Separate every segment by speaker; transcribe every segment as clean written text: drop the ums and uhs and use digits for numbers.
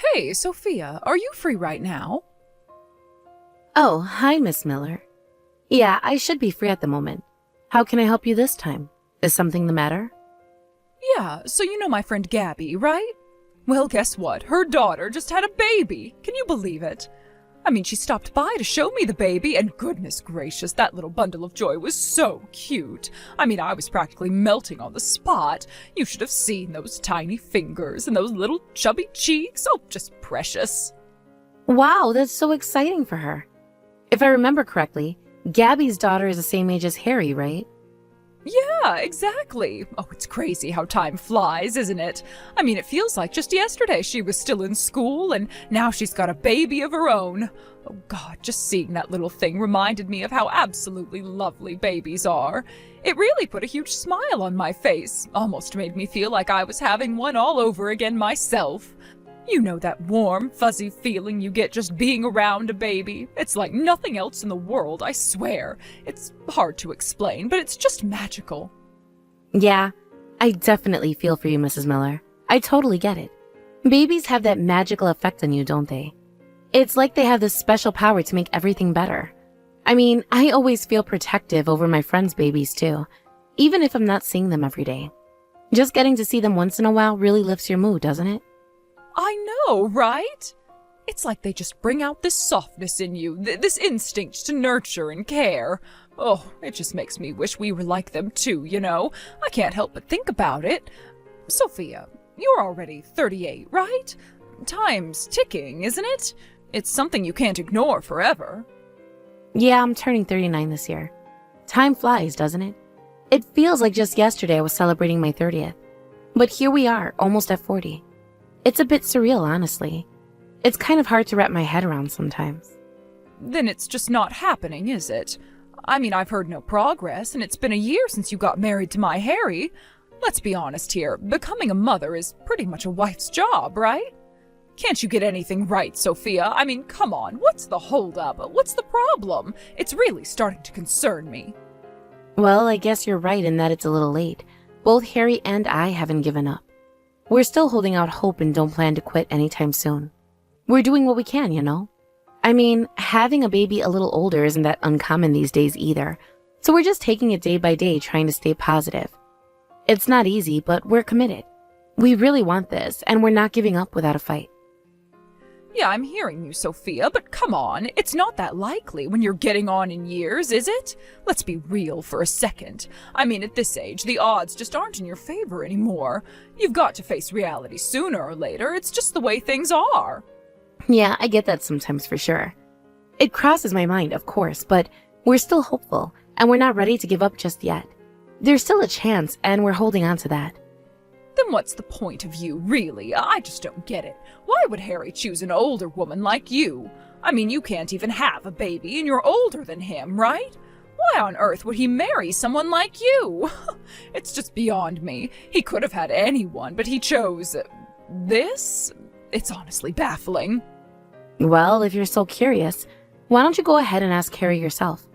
Speaker 1: Hey, Sophia, are you free right now?
Speaker 2: Oh, hi, Miss Miller. Yeah, I should be free at the moment. How can I help you this time? Is something the matter?
Speaker 1: Yeah, so you know my friend Gabby, right? Well, guess what? Her daughter just had a baby. Can you believe it? I mean, she stopped by to show me the baby, and goodness gracious, that little bundle of joy was so cute. I mean, I was practically melting on the spot. You should have seen those tiny fingers and those little chubby cheeks. Oh, just precious.
Speaker 2: Wow, that's so exciting for her. If I remember correctly, Gabby's daughter is the same age as Harry, right?
Speaker 1: Yeah, exactly. Oh, it's crazy how time flies, isn't it? I mean, it feels like just yesterday she was still in school, and now she's got a baby of her own. Oh, God, just seeing that little thing reminded me of how absolutely lovely babies are. It really put a huge smile on my face, almost made me feel like I was having one all over again myself. You know that warm, fuzzy feeling you get just being around a baby? It's like nothing else in the world, I swear. It's hard to explain, but it's just magical.
Speaker 2: Yeah, I definitely feel for you, Mrs. Miller. I totally get it. Babies have that magical effect on you, don't they? It's like they have this special power to make everything better. I mean, I always feel protective over my friends' babies too, even if I'm not seeing them every day. Just getting to see them once in a while really lifts your mood, doesn't it?
Speaker 1: I know, right? It's like they just bring out this softness in you, this instinct to nurture and care. Oh, it just makes me wish we were like them too, you know? I can't help but think about it. Sophia, you're already 38, right? Time's ticking, isn't it? It's something you can't ignore forever.
Speaker 2: Yeah, I'm turning 39 this year. Time flies, doesn't it? It feels like just yesterday I was celebrating my 30th. But here we are, almost at 40. It's a bit surreal, honestly. It's kind of hard to wrap my head around sometimes.
Speaker 1: Then it's just not happening, is it? I mean, I've heard no progress, and it's been a year since you got married to my Harry. Let's be honest here, becoming a mother is pretty much a wife's job, right? Can't you get anything right, Sophia? I mean, come on, what's the holdup? What's the problem? It's really starting to concern me.
Speaker 2: Well, I guess you're right in that it's a little late. Both Harry and I haven't given up. We're still holding out hope and don't plan to quit anytime soon. We're doing what we can, you know? I mean, having a baby a little older isn't that uncommon these days either, so we're just taking it day by day trying to stay positive. It's not easy, but we're committed. We really want this, and we're not giving up without a fight.
Speaker 1: Yeah, I'm hearing you, Sophia, but come on, it's not that likely when you're getting on in years, is it? Let's be real for a second. I mean, at this age, the odds just aren't in your favor anymore. You've got to face reality sooner or later. It's just the way things are.
Speaker 2: Yeah, I get that sometimes for sure. It crosses my mind, of course, but we're still hopeful, and we're not ready to give up just yet. There's still a chance, and we're holding on to that.
Speaker 1: Then what's the point of you, really? I just don't get it. Why would Harry choose an older woman like you? I mean, you can't even have a baby, and you're older than him, right? Why on earth would he marry someone like you? It's just beyond me. He could have had anyone, but he chose this? It's honestly baffling.
Speaker 2: Well, if you're so curious, why don't you go ahead and ask Harry yourself?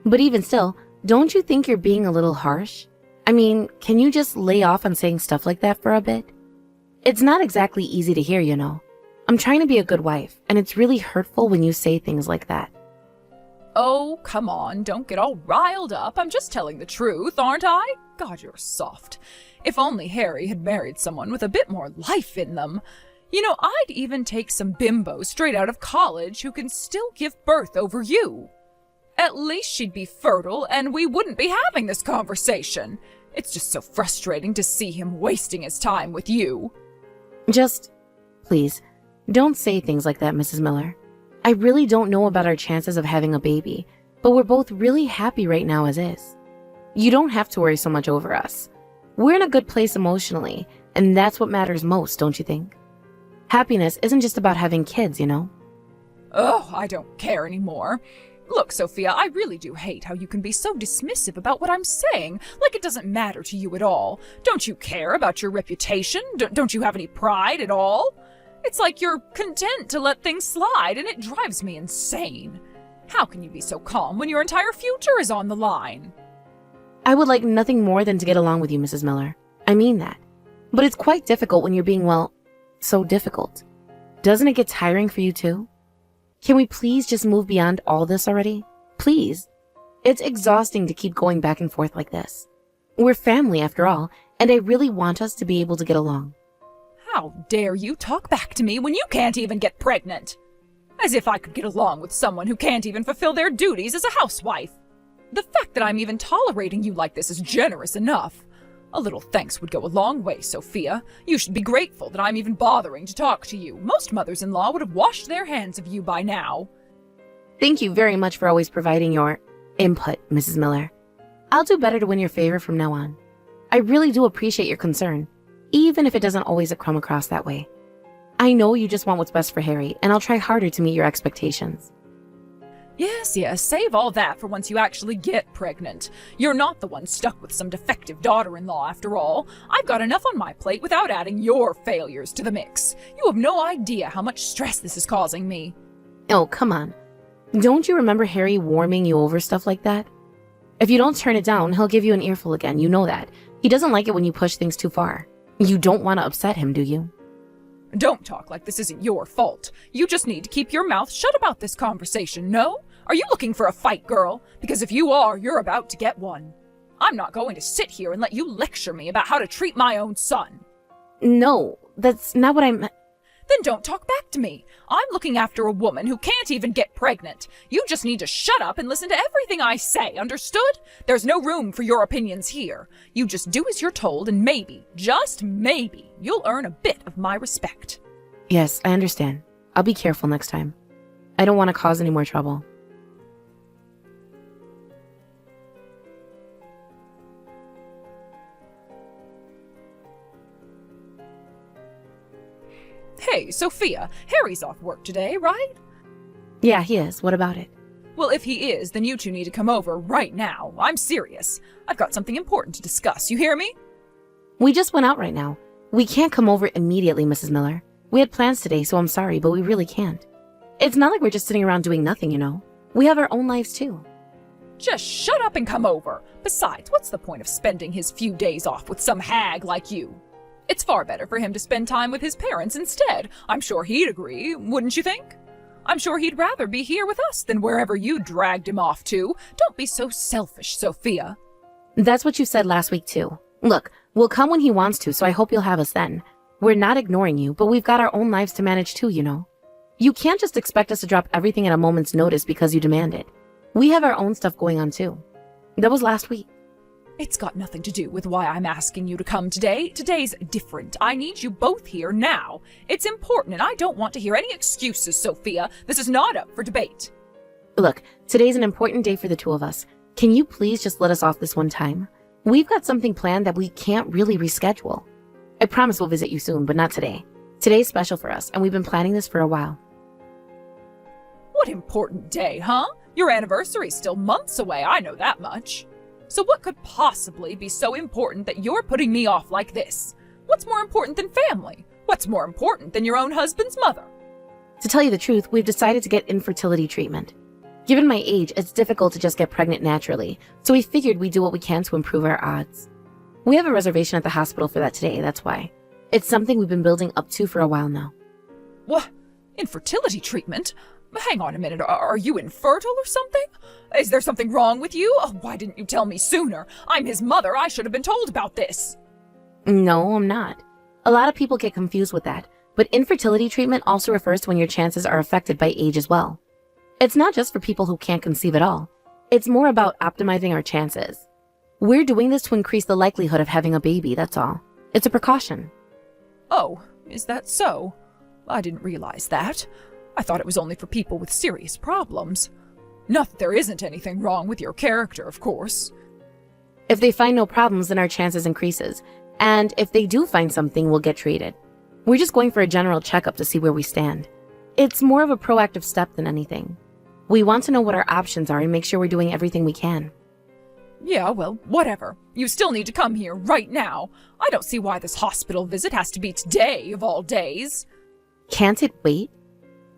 Speaker 2: But even still, don't you think you're being a little harsh? I mean, can you just lay off on saying stuff like that for a bit? It's not exactly easy to hear, you know. I'm trying to be a good wife, and it's really hurtful when you say things like that.
Speaker 1: Oh, come on, don't get all riled up. I'm just telling the truth, aren't I? God, you're soft. If only Harry had married someone with a bit more life in them. You know, I'd even take some bimbo straight out of college who can still give birth over you. At least she'd be fertile, and we wouldn't be having this conversation. It's just so frustrating to see him wasting his time with you.
Speaker 2: Just, please, don't say things like that, Mrs. Miller. I really don't know about our chances of having a baby, but we're both really happy right now as is. You don't have to worry so much over us. We're in a good place emotionally, and that's what matters most, don't you think? Happiness isn't just about having kids, you know?
Speaker 1: Oh, I don't care anymore. Look, Sophia, I really do hate how you can be so dismissive about what I'm saying, like it doesn't matter to you at all. Don't you care about your reputation? Don't you have any pride at all? It's like you're content to let things slide, and it drives me insane. How can you be so calm when your entire future is on the line?
Speaker 2: I would like nothing more than to get along with you, Mrs. Miller. I mean that. But it's quite difficult when you're being, well, so difficult. Doesn't it get tiring for you too? Can we please just move beyond all this already? Please. It's exhausting to keep going back and forth like this. We're family after all, and I really want us to be able to get along.
Speaker 1: How dare you talk back to me when you can't even get pregnant? As if I could get along with someone who can't even fulfill their duties as a housewife. The fact that I'm even tolerating you like this is generous enough. A little thanks would go a long way, Sophia. You should be grateful that I'm even bothering to talk to you. Most mothers-in-law would have washed their hands of you by now.
Speaker 2: Thank you very much for always providing your input, Mrs. Miller. I'll do better to win your favor from now on. I really do appreciate your concern, even if it doesn't always come across that way. I know you just want what's best for Harry, and I'll try harder to meet your expectations.
Speaker 1: Yes, save all that for once you actually get pregnant. You're not the one stuck with some defective daughter-in-law after all. I've got enough on my plate without adding your failures to the mix. You have no idea how much stress this is causing me.
Speaker 2: Oh, come on. Don't you remember Harry warming you over stuff like that? If you don't turn it down, he'll give you an earful again, you know that. He doesn't like it when you push things too far. You don't want to upset him, do you?
Speaker 1: Don't talk like this isn't your fault. You just need to keep your mouth shut about this conversation, no? Are you looking for a fight, girl? Because if you are, you're about to get one. I'm not going to sit here and let you lecture me about how to treat my own son.
Speaker 2: No, that's not what I'm...
Speaker 1: Then don't talk back to me. I'm looking after a woman who can't even get pregnant. You just need to shut up and listen to everything I say, understood? There's no room for your opinions here. You just do as you're told and maybe, just maybe, you'll earn a bit of my respect.
Speaker 2: Yes, I understand. I'll be careful next time. I don't want to cause any more trouble.
Speaker 1: Hey, Sophia, Harry's off work today, right?
Speaker 2: Yeah, he is. What about it?
Speaker 1: Well, if he is, then you two need to come over right now. I'm serious. I've got something important to discuss. You hear me?
Speaker 2: We just went out right now. We can't come over immediately, Mrs. Miller. We had plans today, so I'm sorry, but we really can't. It's not like we're just sitting around doing nothing, you know. We have our own lives, too.
Speaker 1: Just shut up and come over. Besides, what's the point of spending his few days off with some hag like you? It's far better for him to spend time with his parents instead. I'm sure he'd agree, wouldn't you think? I'm sure he'd rather be here with us than wherever you dragged him off to. Don't be so selfish, Sophia.
Speaker 2: That's what you said last week, too. Look, we'll come when he wants to, so I hope you'll have us then. We're not ignoring you, but we've got our own lives to manage too, you know. You can't just expect us to drop everything at a moment's notice because you demand it. We have our own stuff going on too. That was last week.
Speaker 1: It's got nothing to do with why I'm asking you to come today. Today's different. I need you both here now. It's important and I don't want to hear any excuses, Sophia. This is not up for debate.
Speaker 2: Look, today's an important day for the two of us. Can you please just let us off this one time? We've got something planned that we can't really reschedule. I promise we'll visit you soon, but not today. Today's special for us, and we've been planning this for a while.
Speaker 1: What important day, huh? Your anniversary's still months away, I know that much. So what could possibly be so important that you're putting me off like this? What's more important than family? What's more important than your own husband's mother?
Speaker 2: To tell you the truth, we've decided to get infertility treatment. Given my age, it's difficult to just get pregnant naturally, so we figured we'd do what we can to improve our odds. We have a reservation at the hospital for that today, that's why. It's something we've been building up to for a while now.
Speaker 1: What? Infertility treatment? Hang on a minute, are you infertile or something? Is there something wrong with you? Oh, why didn't you tell me sooner? I'm his mother, I should have been told about this.
Speaker 2: No, I'm not. A lot of people get confused with that, but infertility treatment also refers to when your chances are affected by age as well. It's not just for people who can't conceive at all. It's more about optimizing our chances. We're doing this to increase the likelihood of having a baby, that's all. It's a precaution.
Speaker 1: Oh, is that so? I didn't realize that. I thought it was only for people with serious problems. Not that there isn't anything wrong with your character, of course.
Speaker 2: If they find no problems, then our chances increases. And if they do find something, we'll get treated. We're just going for a general checkup to see where we stand. It's more of a proactive step than anything. We want to know what our options are and make sure we're doing everything we can.
Speaker 1: Yeah, well, whatever. You still need to come here right now. I don't see why this hospital visit has to be today of all days.
Speaker 2: Can't it wait?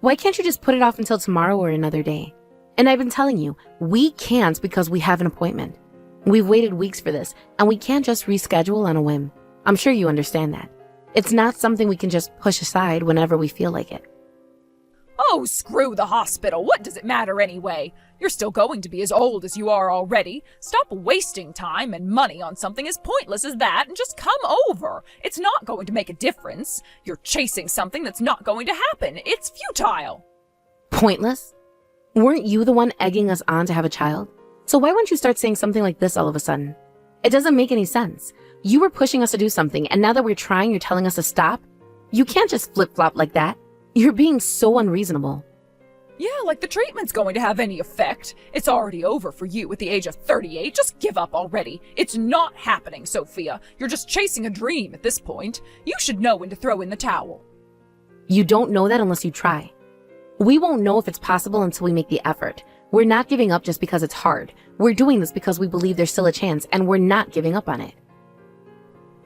Speaker 2: Why can't you just put it off until tomorrow or another day? And I've been telling you, we can't because we have an appointment. We've waited weeks for this, and we can't just reschedule on a whim. I'm sure you understand that. It's not something we can just push aside whenever we feel like it.
Speaker 1: Oh, screw the hospital. What does it matter anyway? You're still going to be as old as you are already. Stop wasting time and money on something as pointless as that and just come over. It's not going to make a difference. You're chasing something that's not going to happen. It's futile.
Speaker 2: Pointless? Weren't you the one egging us on to have a child? So why wouldn't you start saying something like this all of a sudden? It doesn't make any sense. You were pushing us to do something, and now that we're trying, you're telling us to stop? You can't just flip-flop like that. You're being so unreasonable.
Speaker 1: Yeah, like the treatment's going to have any effect. It's already over for you at the age of 38. Just give up already. It's not happening, Sophia. You're just chasing a dream at this point. You should know when to throw in the towel.
Speaker 2: You don't know that unless you try. We won't know if it's possible until we make the effort. We're not giving up just because it's hard. We're doing this because we believe there's still a chance, and we're not giving up on it.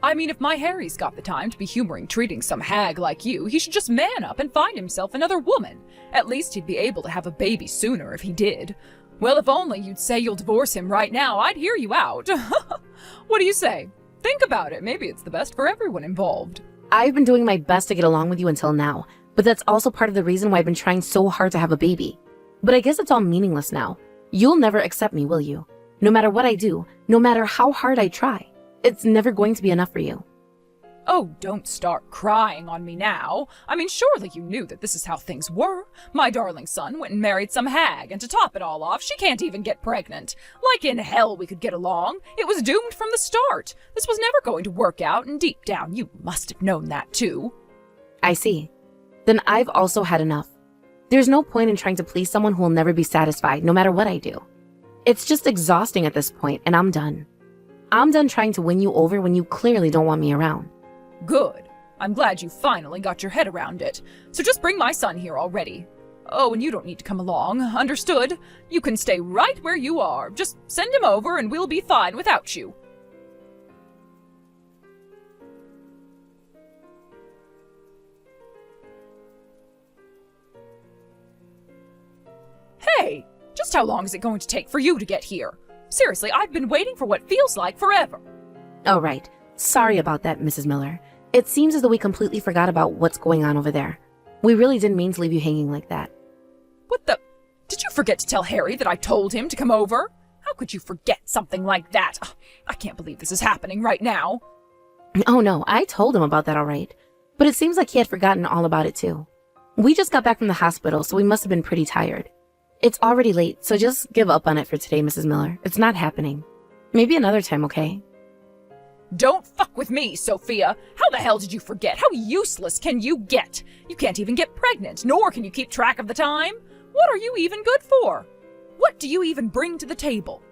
Speaker 1: I mean, if my Harry's got the time to be humoring treating some hag like you, he should just man up and find himself another woman. At least he'd be able to have a baby sooner if he did. Well, if only you'd say you'll divorce him right now, I'd hear you out. What do you say? Think about it. Maybe it's the best for everyone involved.
Speaker 2: I've been doing my best to get along with you until now, but that's also part of the reason why I've been trying so hard to have a baby. But I guess it's all meaningless now. You'll never accept me, will you? No matter what I do, no matter how hard I try, it's never going to be enough for you.
Speaker 1: Oh, don't start crying on me now. I mean, surely you knew that this is how things were. My darling son went and married some hag, and to top it all off, she can't even get pregnant. Like in hell we could get along. It was doomed from the start. This was never going to work out, and deep down you must have known that too.
Speaker 2: I see. Then I've also had enough. There's no point in trying to please someone who will never be satisfied, no matter what I do. It's just exhausting at this point, and I'm done. I'm done trying to win you over when you clearly don't want me around.
Speaker 1: Good. I'm glad you finally got your head around it. So just bring my son here already. Oh, and you don't need to come along. Understood? You can stay right where you are. Just send him over and we'll be fine without you. Hey, just how long is it going to take for you to get here? Seriously, I've been waiting for what feels like forever.
Speaker 2: Oh, right. Sorry about that, Mrs. Miller. It seems as though we completely forgot about what's going on over there. We really didn't mean to leave you hanging like that.
Speaker 1: What the? Did you forget to tell Harry that I told him to come over? How could you forget something like that? Ugh, I can't believe this is happening right now.
Speaker 2: Oh no, I told him about that all right. But it seems like he had forgotten all about it too. We just got back from the hospital, so we must have been pretty tired. It's already late, so just give up on it for today, Mrs. Miller. It's not happening. Maybe another time, okay?
Speaker 1: Don't fuck with me, Sophia. How the hell did you forget? How useless can you get? You can't even get pregnant, nor can you keep track of the time. What are you even good for? What do you even bring to the table?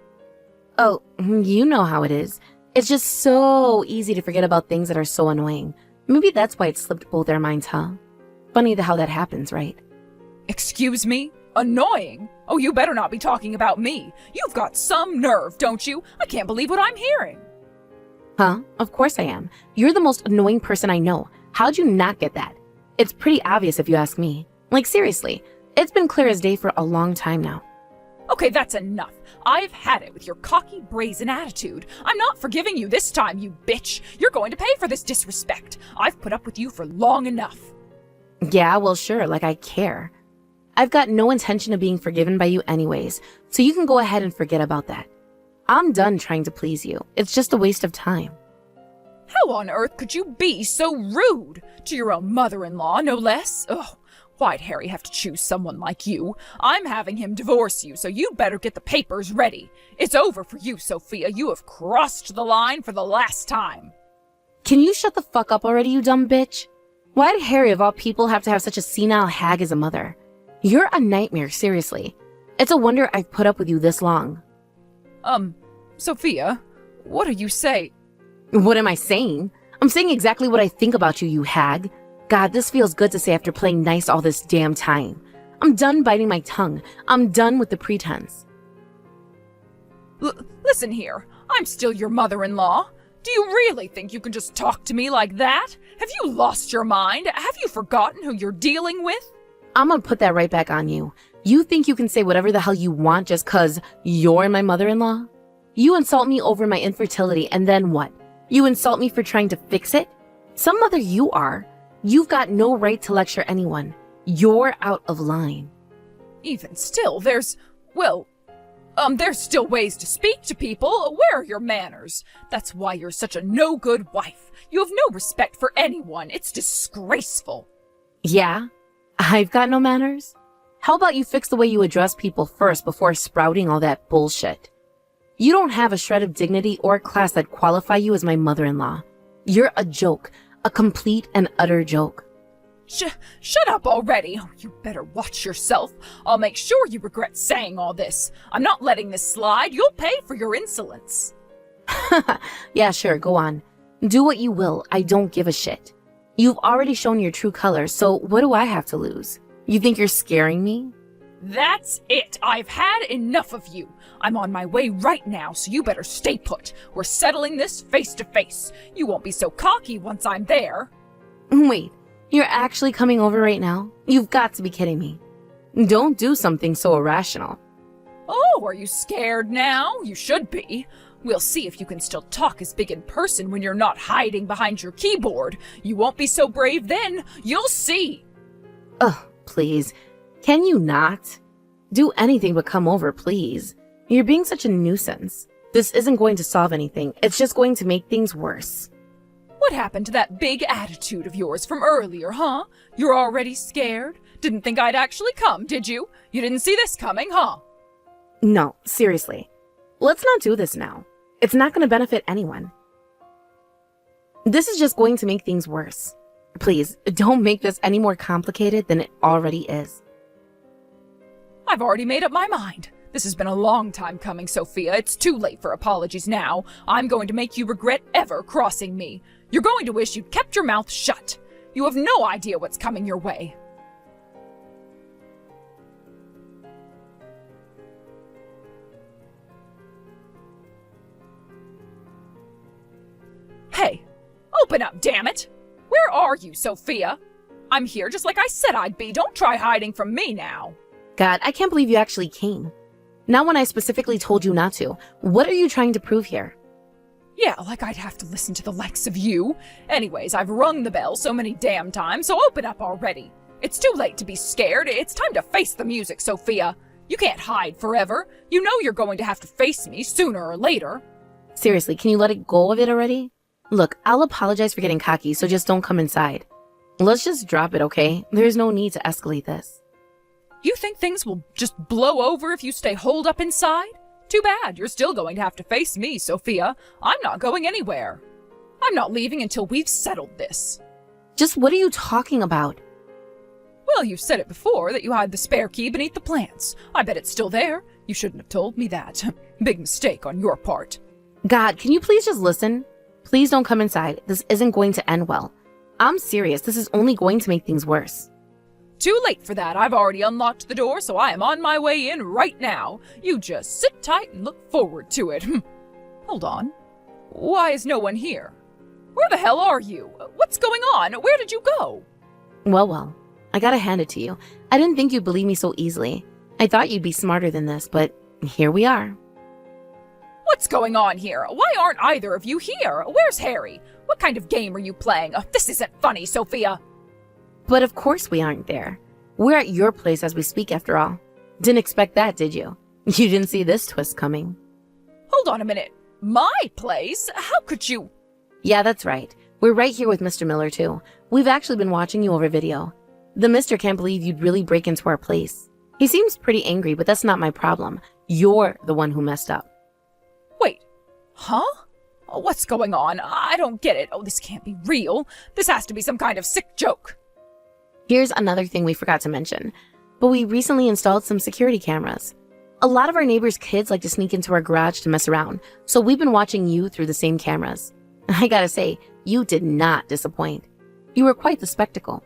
Speaker 2: Oh, you know how it is. It's just so easy to forget about things that are so annoying. Maybe that's why it slipped both our minds, huh? Funny how that happens, right?
Speaker 1: Excuse me? Annoying? Oh, you better not be talking about me. You've got some nerve, don't you? I can't believe what I'm hearing.
Speaker 2: Huh? Of course I am. You're the most annoying person I know. How'd you not get that? It's pretty obvious if you ask me. Like, seriously, it's been clear as day for a long time now.
Speaker 1: Okay, that's enough. I've had it with your cocky, brazen attitude. I'm not forgiving you this time, you bitch. You're going to pay for this disrespect. I've put up with you for long enough.
Speaker 2: Yeah, well, sure, like I care. I've got no intention of being forgiven by you anyways, so you can go ahead and forget about that. I'm done trying to please you. It's just a waste of time.
Speaker 1: How on earth could you be so rude? To your own mother-in-law, no less? Ugh, why'd Harry have to choose someone like you? I'm having him divorce you, so you'd better get the papers ready. It's over for you, Sophia. You have crossed the line for the last time.
Speaker 2: Can you shut the fuck up already, you dumb bitch? Why'd Harry, of all people, have to have such a senile hag as a mother? You're a nightmare, seriously. It's a wonder I've put up with you this long.
Speaker 1: Sophia, what are you saying?
Speaker 2: What am I saying? I'm saying exactly what I think about you, you hag. God, this feels good to say after playing nice all this damn time. I'm done biting my tongue. I'm done with the pretense.
Speaker 1: Listen here, I'm still your mother-in-law. Do you really think you can just talk to me like that? Have you lost your mind? Have you forgotten who you're dealing with?
Speaker 2: I'm gonna put that right back on you. You think you can say whatever the hell you want just 'cause you're my mother-in-law? You insult me over my infertility, and then what? You insult me for trying to fix it? Some mother you are. You've got no right to lecture anyone. You're out of line.
Speaker 1: Even still, there's still ways to speak to people. Where are your manners? That's why you're such a no-good wife. You have no respect for anyone. It's disgraceful.
Speaker 2: Yeah? I've got no manners? How about you fix the way you address people first before sprouting all that bullshit? You don't have a shred of dignity or class that qualify you as my mother-in-law. You're a joke, a complete and utter joke.
Speaker 1: Shut up already. Oh, you better watch yourself. I'll make sure you regret saying all this. I'm not letting this slide. You'll pay for your insolence.
Speaker 2: Yeah, sure, go on. Do what you will. I don't give a shit. You've already shown your true colors, so what do I have to lose? You think you're scaring me?
Speaker 1: That's it. I've had enough of you. I'm on my way right now, so you better stay put. We're settling this face to face. You won't be so cocky once I'm there.
Speaker 2: Wait, you're actually coming over right now? You've got to be kidding me. Don't do something so irrational.
Speaker 1: Oh, are you scared now? You should be. We'll see if you can still talk as big in person when you're not hiding behind your keyboard. You won't be so brave then. You'll see.
Speaker 2: Ugh, please. Can you not? Do anything but come over, please. You're being such a nuisance. This isn't going to solve anything. It's just going to make things worse.
Speaker 1: What happened to that big attitude of yours from earlier, huh? You're already scared? Didn't think I'd actually come, did you? You didn't see this coming, huh?
Speaker 2: No, seriously. Let's not do this now. It's not going to benefit anyone. This is just going to make things worse. Please, don't make this any more complicated than it already is.
Speaker 1: I've already made up my mind. This has been a long time coming, Sophia. It's too late for apologies now. I'm going to make you regret ever crossing me. You're going to wish you'd kept your mouth shut. You have no idea what's coming your way. Hey, open up, damn it! Where are you, Sophia? I'm here just like I said I'd be. Don't try hiding from me now.
Speaker 2: God, I can't believe you actually came. Not when I specifically told you not to. What are you trying to prove here?
Speaker 1: Yeah, like I'd have to listen to the likes of you. Anyways, I've rung the bell so many damn times, so open up already. It's too late to be scared. It's time to face the music, Sophia. You can't hide forever. You know you're going to have to face me sooner or later.
Speaker 2: Seriously, can you let it go of it already? Look, I'll apologize for getting cocky, so just don't come inside. Let's just drop it, okay? There's no need to escalate this.
Speaker 1: You think things will just blow over if you stay holed up inside? Too bad. You're still going to have to face me, Sophia. I'm not going anywhere. I'm not leaving until we've settled this.
Speaker 2: Just what are you talking about?
Speaker 1: Well, you said it before that you hid the spare key beneath the plants. I bet it's still there. You shouldn't have told me that. Big mistake on your part.
Speaker 2: God, can you please just listen? Please don't come inside. This isn't going to end well. I'm serious. This is only going to make things worse.
Speaker 1: Too late for that. I've already unlocked the door, so I am on my way in right now. You just sit tight and look forward to it. Hold on. Why is no one here? Where the hell are you? What's going on? Where did you go?
Speaker 2: Well, I gotta hand it to you. I didn't think you'd believe me so easily. I thought you'd be smarter than this, but here we are.
Speaker 1: What's going on here? Why aren't either of you here? Where's Harry? What kind of game are you playing? Oh, this isn't funny, Sophia.
Speaker 2: But of course we aren't there. We're at your place as we speak, after all. Didn't expect that, did you? You didn't see this twist coming.
Speaker 1: Hold on a minute. My place? How could you?
Speaker 2: Yeah, that's right. We're right here with Mr. Miller, too. We've actually been watching you over video. The mister can't believe you'd really break into our place. He seems pretty angry, but that's not my problem. You're the one who messed up.
Speaker 1: Wait. Huh? Oh, what's going on? I don't get it. Oh, this can't be real. This has to be some kind of sick joke.
Speaker 2: Here's another thing we forgot to mention, but we recently installed some security cameras. A lot of our neighbors' kids like to sneak into our garage to mess around, so we've been watching you through the same cameras. I gotta say, you did not disappoint. You were quite the spectacle.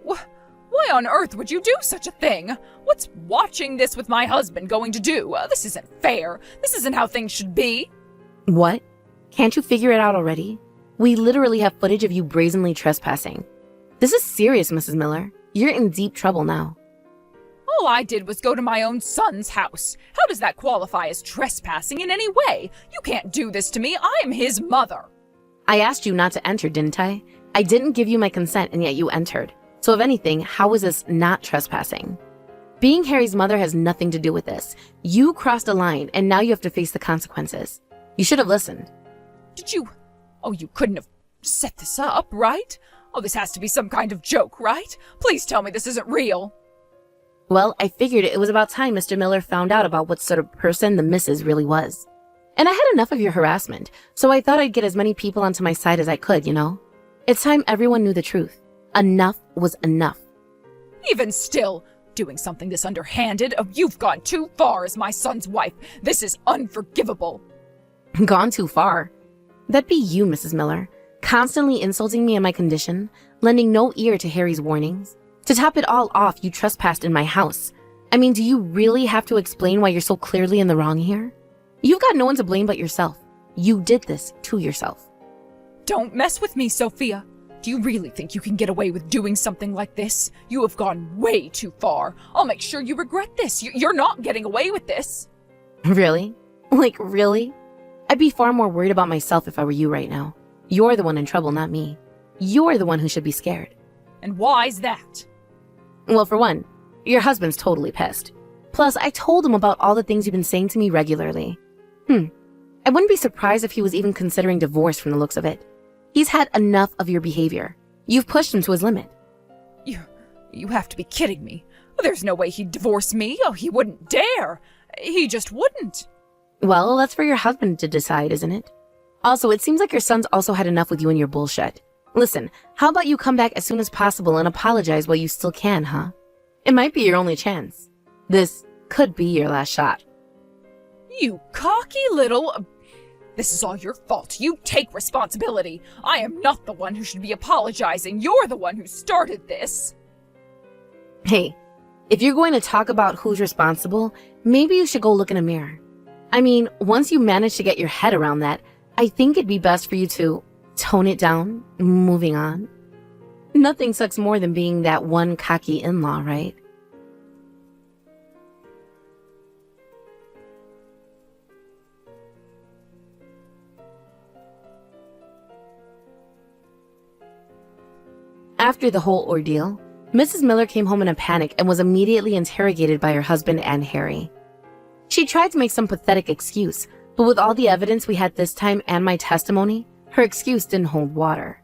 Speaker 1: Why on earth would you do such a thing? What's watching this with my husband going to do? This isn't fair. This isn't how things should be.
Speaker 2: What? Can't you figure it out already? We literally have footage of you brazenly trespassing. This is serious, Mrs. Miller. You're in deep trouble now.
Speaker 1: All I did was go to my own son's house. How does that qualify as trespassing in any way? You can't do this to me. I am his mother.
Speaker 2: I asked you not to enter, didn't I? I didn't give you my consent and yet you entered. So if anything, how is this not trespassing? Being Harry's mother has nothing to do with this. You crossed a line and now you have to face the consequences. You should have listened.
Speaker 1: Did you... Oh, you couldn't have set this up, right? Oh, this has to be some kind of joke, right? Please tell me this isn't real.
Speaker 2: Well, I figured it was about time Mr. Miller found out about what sort of person the Mrs. really was. And I had enough of your harassment, so I thought I'd get as many people onto my side as I could, you know? It's time everyone knew the truth. Enough was enough.
Speaker 1: Even still, doing something this underhanded, oh, you've gone too far as my son's wife. This is unforgivable.
Speaker 2: Gone too far? That'd be you, Mrs. Miller, constantly insulting me in my condition, lending no ear to Harry's warnings. To top it all off, you trespassed in my house. I mean, do you really have to explain why you're so clearly in the wrong here? You've got no one to blame but yourself. You did this to yourself.
Speaker 1: Don't mess with me, Sophia. Do you really think you can get away with doing something like this? You have gone way too far. I'll make sure you regret this. You're not getting away with this.
Speaker 2: Really? Like, really? I'd be far more worried about myself if I were you right now. You're the one in trouble, not me. You're the one who should be scared.
Speaker 1: And why's that?
Speaker 2: Well, for one, your husband's totally pissed. Plus, I told him about all the things you've been saying to me regularly. I wouldn't be surprised if he was even considering divorce from the looks of it. He's had enough of your behavior. You've pushed him to his limit.
Speaker 1: You have to be kidding me. There's no way he'd divorce me. Oh, he wouldn't dare. He just wouldn't.
Speaker 2: Well, that's for your husband to decide, isn't it? Also, it seems like your son's also had enough with you and your bullshit. Listen, how about you come back as soon as possible and apologize while you still can, huh? It might be your only chance. This could be your last shot.
Speaker 1: You cocky little... This is all your fault. You take responsibility. I am not the one who should be apologizing. You're the one who started this.
Speaker 2: Hey, if you're going to talk about who's responsible, maybe you should go look in a mirror. I mean, once you manage to get your head around that, I think it'd be best for you to tone it down, moving on. Nothing sucks more than being that one cocky in-law, right? After the whole ordeal, Mrs. Miller came home in a panic and was immediately interrogated by her husband and Harry. She tried to make some pathetic excuse, but with all the evidence we had this time and my testimony, her excuse didn't hold water.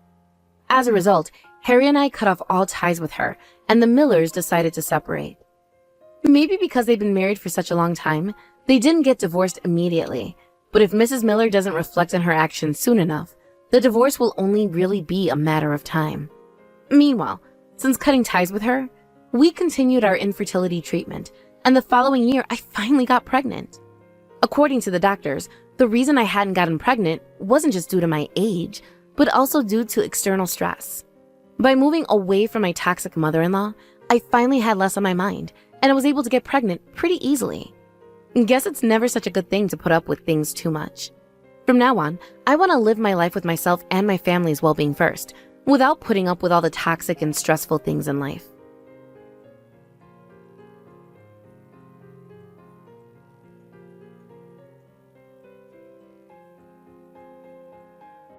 Speaker 2: As a result, Harry and I cut off all ties with her, and the Millers decided to separate. Maybe because they'd been married for such a long time, they didn't get divorced immediately, but if Mrs. Miller doesn't reflect on her actions soon enough, the divorce will only really be a matter of time. Meanwhile, since cutting ties with her, we continued our infertility treatment, and the following year I finally got pregnant. According to the doctors, the reason I hadn't gotten pregnant wasn't just due to my age, but also due to external stress. By moving away from my toxic mother-in-law, I finally had less on my mind, and I was able to get pregnant pretty easily. Guess it's never such a good thing to put up with things too much. From now on, I want to live my life with myself and my family's well-being first, without putting up with all the toxic and stressful things in life.